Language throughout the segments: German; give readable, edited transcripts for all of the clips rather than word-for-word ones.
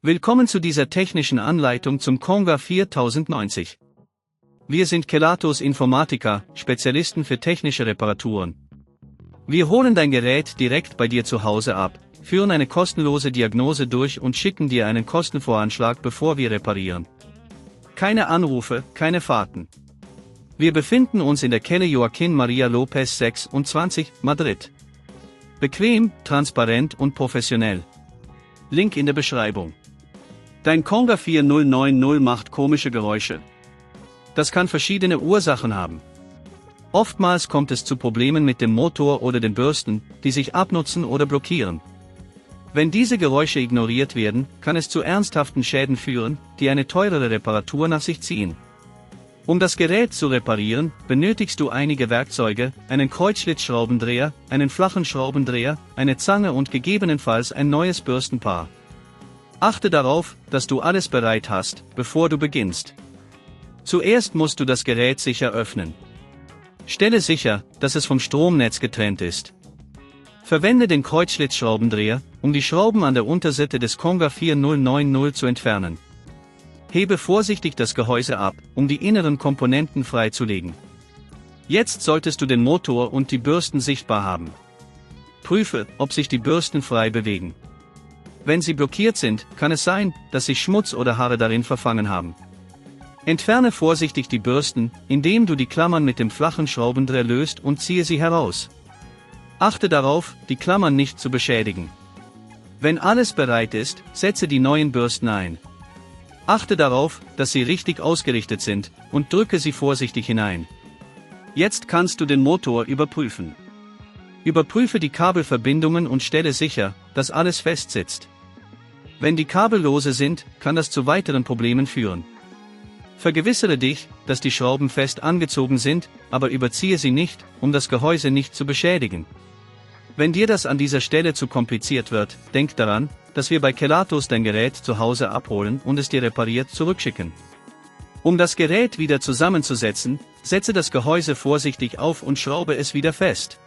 Willkommen zu dieser technischen Anleitung zum Conga 4090. Wir sind Kelatos Informática, Spezialisten für technische Reparaturen. Wir holen dein Gerät direkt bei dir zu Hause ab, führen eine kostenlose Diagnose durch und schicken dir einen Kostenvoranschlag, bevor wir reparieren. Keine Anrufe, keine Fahrten. Wir befinden uns in der Calle Joaquín María López 26, Madrid. Bequem, transparent und professionell. Link in der Beschreibung. Dein Conga 4090 macht komische Geräusche. Das kann verschiedene Ursachen haben. Oftmals kommt es zu Problemen mit dem Motor oder den Bürsten, die sich abnutzen oder blockieren. Wenn diese Geräusche ignoriert werden, kann es zu ernsthaften Schäden führen, die eine teurere Reparatur nach sich ziehen. Um das Gerät zu reparieren, benötigst du einige Werkzeuge, einen Kreuzschlitzschraubendreher, einen flachen Schraubendreher, eine Zange und gegebenenfalls ein neues Bürstenpaar. Achte darauf, dass du alles bereit hast, bevor du beginnst. Zuerst musst du das Gerät sicher öffnen. Stelle sicher, dass es vom Stromnetz getrennt ist. Verwende den Kreuzschlitzschraubendreher, um die Schrauben an der Unterseite des Conga 4090 zu entfernen. Hebe vorsichtig das Gehäuse ab, um die inneren Komponenten freizulegen. Jetzt solltest du den Motor und die Bürsten sichtbar haben. Prüfe, ob sich die Bürsten frei bewegen. Wenn sie blockiert sind, kann es sein, dass sich Schmutz oder Haare darin verfangen haben. Entferne vorsichtig die Bürsten, indem du die Klammern mit dem flachen Schraubendreher löst und ziehe sie heraus. Achte darauf, die Klammern nicht zu beschädigen. Wenn alles bereit ist, setze die neuen Bürsten ein. Achte darauf, dass sie richtig ausgerichtet sind, und drücke sie vorsichtig hinein. Jetzt kannst du den Motor überprüfen. Überprüfe die Kabelverbindungen und stelle sicher, dass alles fest sitzt. Wenn die Kabel lose sind, kann das zu weiteren Problemen führen. Vergewissere dich, dass die Schrauben fest angezogen sind, aber überziehe sie nicht, um das Gehäuse nicht zu beschädigen. Wenn dir das an dieser Stelle zu kompliziert wird, denk daran, dass wir bei Kelatos dein Gerät zu Hause abholen und es dir repariert zurückschicken. Um das Gerät wieder zusammenzusetzen, setze das Gehäuse vorsichtig auf und schraube es wieder fest.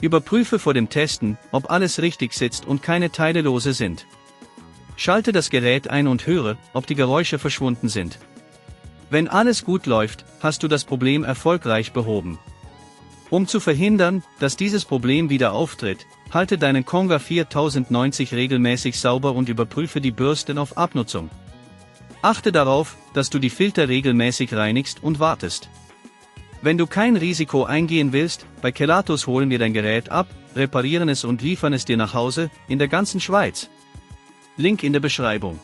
Überprüfe vor dem Testen, ob alles richtig sitzt und keine Teile lose sind. Schalte das Gerät ein und höre, ob die Geräusche verschwunden sind. Wenn alles gut läuft, hast du das Problem erfolgreich behoben. Um zu verhindern, dass dieses Problem wieder auftritt, halte deinen Conga 4090 regelmäßig sauber und überprüfe die Bürsten auf Abnutzung. Achte darauf, dass du die Filter regelmäßig reinigst und wartest. Wenn du kein Risiko eingehen willst, bei Kelatos holen wir dein Gerät ab, reparieren es und liefern es dir nach Hause, in der ganzen Schweiz. Link in der Beschreibung.